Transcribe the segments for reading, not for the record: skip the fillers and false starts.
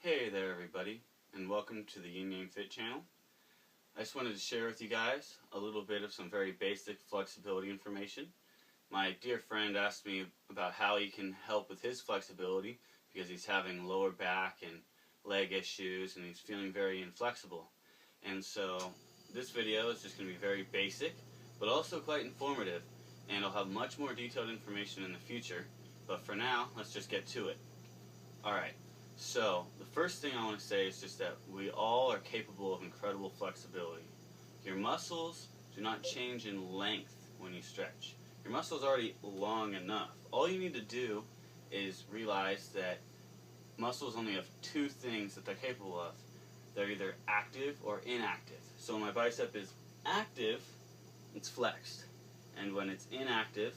Hey there everybody, and welcome to the Yin Yang Fit channel. I just wanted to share with you guys a little bit of some very basic flexibility information. My dear friend asked me about how he can help with his flexibility because he's having lower back and leg issues and he's feeling very inflexible. And so this video is just going to be very basic but also quite informative, and I'll have much more detailed information in the future, but for now let's just get to it. Alright. So, the first thing I want to say is just that we all are capable of incredible flexibility. Your muscles do not change in length when you stretch. Your muscles are already long enough. All you need to do is realize that muscles only have two things that they're capable of. They're either active or inactive. So when my bicep is active, it's flexed. And when it's inactive,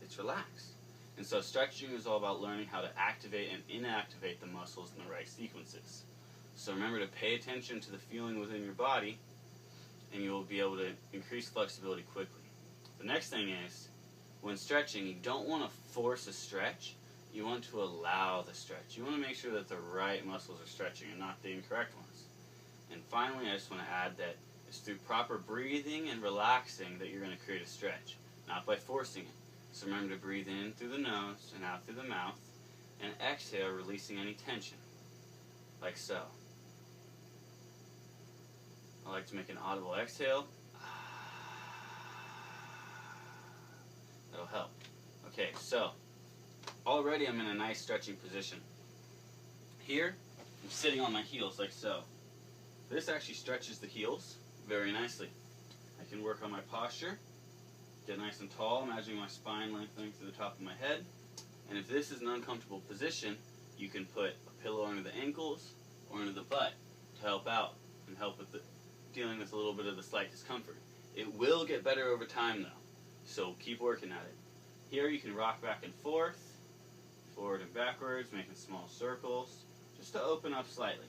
it's relaxed. And so stretching is all about learning how to activate and inactivate the muscles in the right sequences. So remember to pay attention to the feeling within your body, and you will be able to increase flexibility quickly. The next thing is, when stretching, you don't want to force a stretch. You want to allow the stretch. You want to make sure that the right muscles are stretching and not the incorrect ones. And finally, I just want to add that it's through proper breathing and relaxing that you're going to create a stretch, not by forcing it. So remember to breathe in through the nose and out through the mouth, and exhale, releasing any tension, like so. I like to make an audible exhale. That'll help. Okay, so already I'm in a nice stretching position. Here, I'm sitting on my heels like so. This actually stretches the heels very nicely. I can work on my posture. Get nice and tall, imagining my spine lengthening through the top of my head. And if this is an uncomfortable position, you can put a pillow under the ankles or under the butt to help out and help with dealing with a little bit of the slight discomfort. It will get better over time though, so keep working at it. Here you can rock back and forth, forward and backwards, making small circles, just to open up slightly.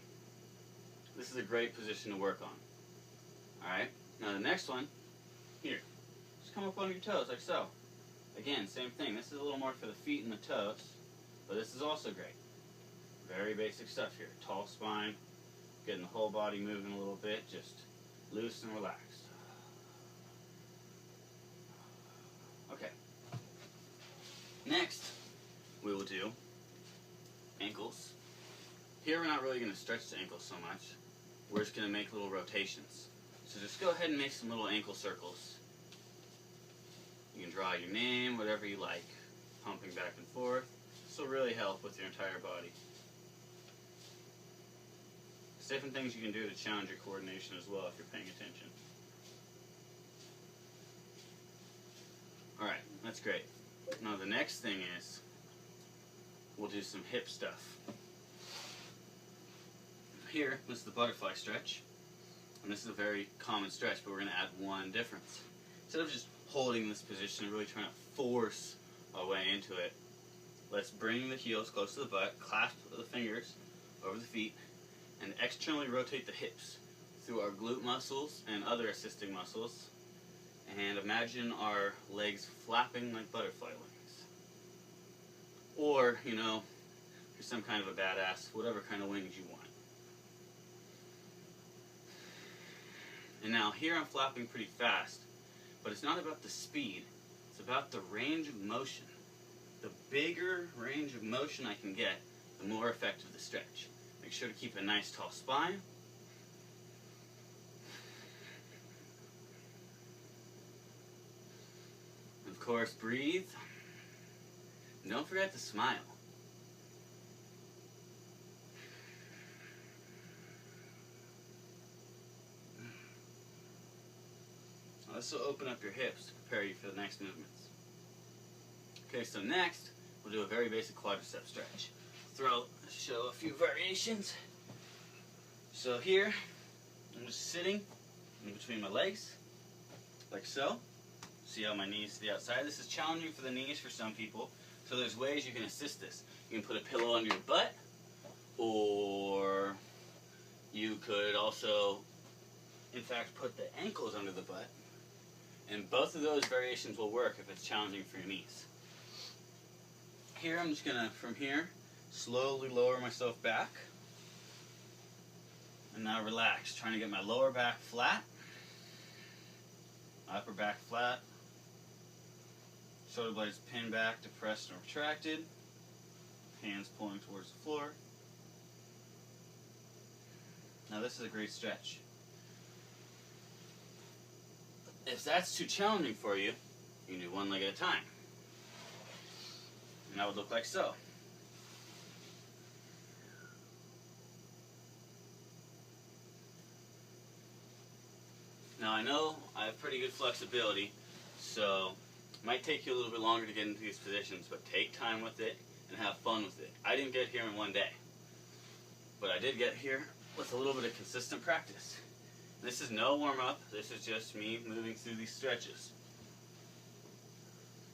This is a great position to work on. Alright, now the next one, here. Come up on your toes like so. Again, same thing. This is a little more for the feet and the toes, but this is also great. Very basic stuff here. Tall spine, getting the whole body moving a little bit, just loose and relaxed. Okay. Next, we will do ankles. Here we're not really going to stretch the ankles so much. We're just going to make little rotations. So just go ahead and make some little ankle circles. You can draw your name, whatever you like, pumping back and forth. This will really help with your entire body. There's different things you can do to challenge your coordination as well if you're paying attention. Alright, that's great. Now the next thing is, we'll do some hip stuff. Here, this is the butterfly stretch. And this is a very common stretch, but we're going to add one difference. Instead of just holding this position and really trying to force our way into it, let's bring the heels close to the butt, clasp the fingers over the feet, and externally rotate the hips through our glute muscles and other assisting muscles, and imagine our legs flapping like butterfly wings. Or, you know, if you're some kind of a badass, whatever kind of wings you want. And now here I'm flapping pretty fast. But it's not about the speed, it's about the range of motion. The bigger range of motion I can get, the more effective the stretch. Make sure to keep a nice tall spine. Of course, breathe. And don't forget to smile. This will open up your hips to prepare you for the next movements. Okay, so next, we'll do a very basic quadricep stretch. Show a few variations. So here, I'm just sitting in between my legs, like so. See how my knees to the outside? This is challenging for the knees for some people, so there's ways you can assist this. You can put a pillow under your butt, or you could also, in fact, put the ankles under the butt. And both of those variations will work if it's challenging for your knees. Here I'm just going to, from here, slowly lower myself back And now relax, trying to get my lower back flat, upper back flat, shoulder blades pinned back, depressed and retracted, hands pulling towards the floor. Now this is a great stretch. If that's too challenging for you, you can do one leg at a time. And that would look like so. Now I know I have pretty good flexibility, so it might take you a little bit longer to get into these positions, but take time with it and have fun with it. I didn't get here in one day, but I did get here with a little bit of consistent practice. This is no warm-up, this is just me moving through these stretches.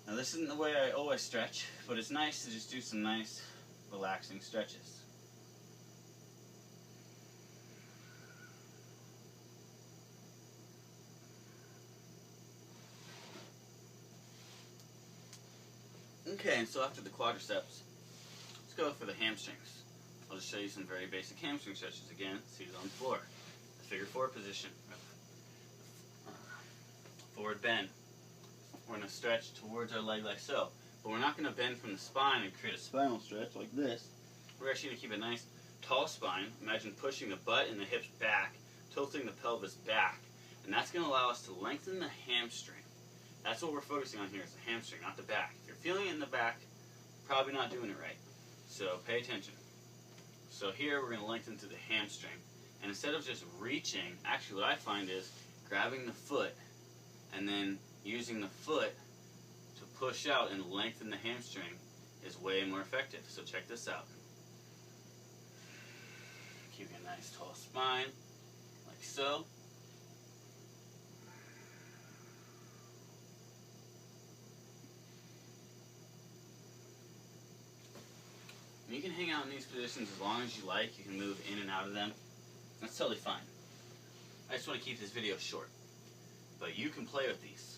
Now this isn't the way I always stretch, but it's nice to just do some nice, relaxing stretches. Okay, and so after the quadriceps, let's go for the hamstrings. I'll just show you some very basic hamstring stretches again, seated on the floor. The figure 4 position. Forward bend. We're going to stretch towards our leg like so. But we're not going to bend from the spine and create a spinal stretch like this. We're actually going to keep a nice tall spine. Imagine pushing the butt and the hips back, tilting the pelvis back. And that's going to allow us to lengthen the hamstring. That's what we're focusing on here, is the hamstring, not the back. If you're feeling it in the back, probably not doing it right. So pay attention. So here we're going to lengthen to the hamstring. And instead of just reaching, actually what I find is grabbing the foot and then using the foot to push out and lengthen the hamstring is way more effective. So check this out. Keep a nice tall spine, like so. And you can hang out in these positions as long as you like. You can move in and out of them. That's totally fine. I just want to keep this video short. But you can play with these.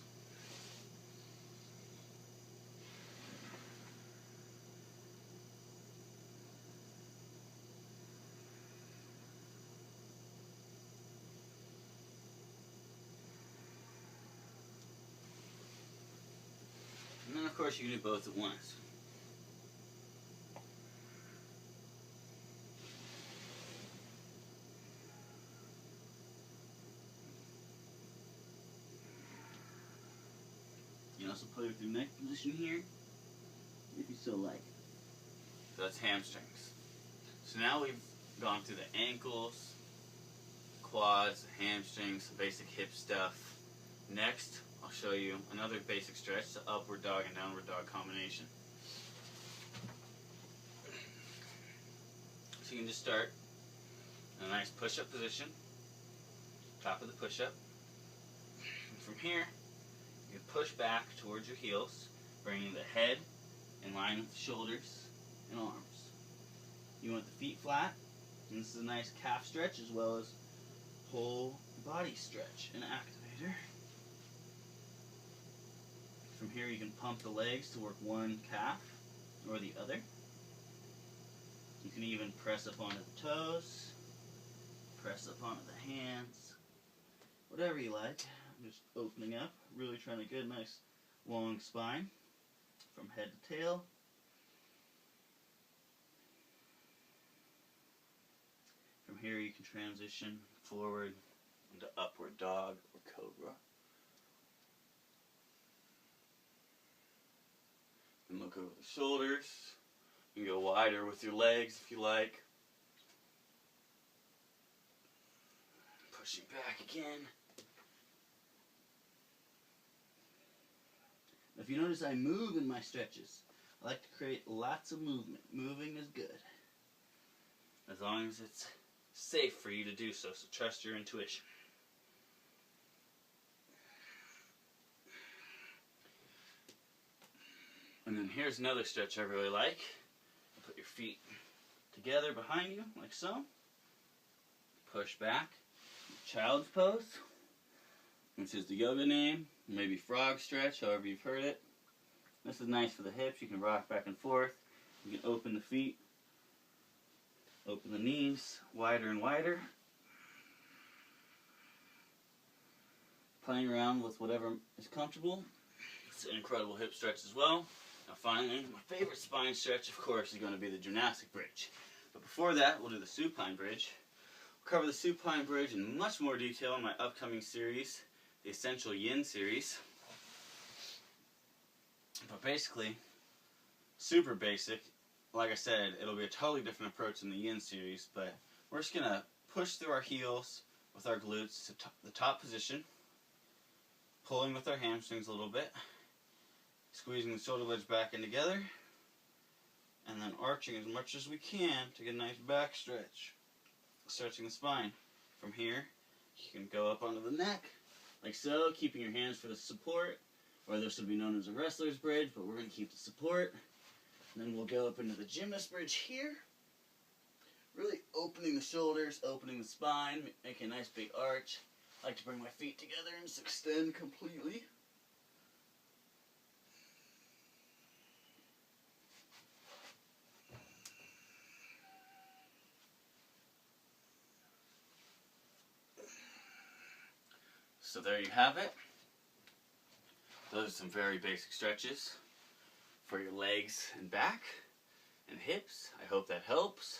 And then of course you can do both at once. You can also play with your neck position here, if you so like. So that's hamstrings. So now we've gone through the ankles, quads, hamstrings, some basic hip stuff. Next, I'll show you another basic stretch, the upward dog and downward dog combination. So you can just start in a nice push-up position, top of the push-up. From here, you push back towards your heels, bringing the head in line with the shoulders and arms. You want the feet flat, and this is a nice calf stretch as well as whole body stretch and activator. From here you can pump the legs to work one calf or the other. You can even press up onto the toes, press up onto the hands, whatever you like. I'm just opening up, really trying to get a nice long spine from head to tail. From here you can transition forward into upward dog or cobra. And look over the shoulders. You can go wider with your legs if you like. Pushing back again. If you notice, I move in my stretches. I like to create lots of movement. Moving is good, as long as it's safe for you to do so, so trust your intuition. And then here's another stretch I really like. Put your feet together behind you, like so. Push back. Child's pose, which is the yoga name. Maybe frog stretch, however you've heard it. This is nice for the hips. You can rock back and forth. You can open the feet, open the knees, wider and wider. playing around with whatever is comfortable. It's an incredible hip stretch as well. Now finally, my favorite spine stretch, of course, is going to be the gymnastic bridge. But before that, we'll do the supine bridge. We'll cover the supine bridge in much more detail in my upcoming series, the Essential Yin series. But basically, super basic. Like I said, it'll be a totally different approach in the Yin series, but we're just going to push through our heels with our glutes to the top position, pulling with our hamstrings a little bit, squeezing the shoulder blades back in together, and then arching as much as we can to get a nice back stretch, stretching the spine. From here, you can go up onto the neck, like so, keeping your hands for the support, or this would be known as a wrestler's bridge, but we're going to keep the support. And then we'll go up into the gymnast bridge here, really opening the shoulders, opening the spine, making a nice big arch. I like to bring my feet together and just extend completely. So there you have it. Those are some very basic stretches for your legs and back and hips. I hope that helps.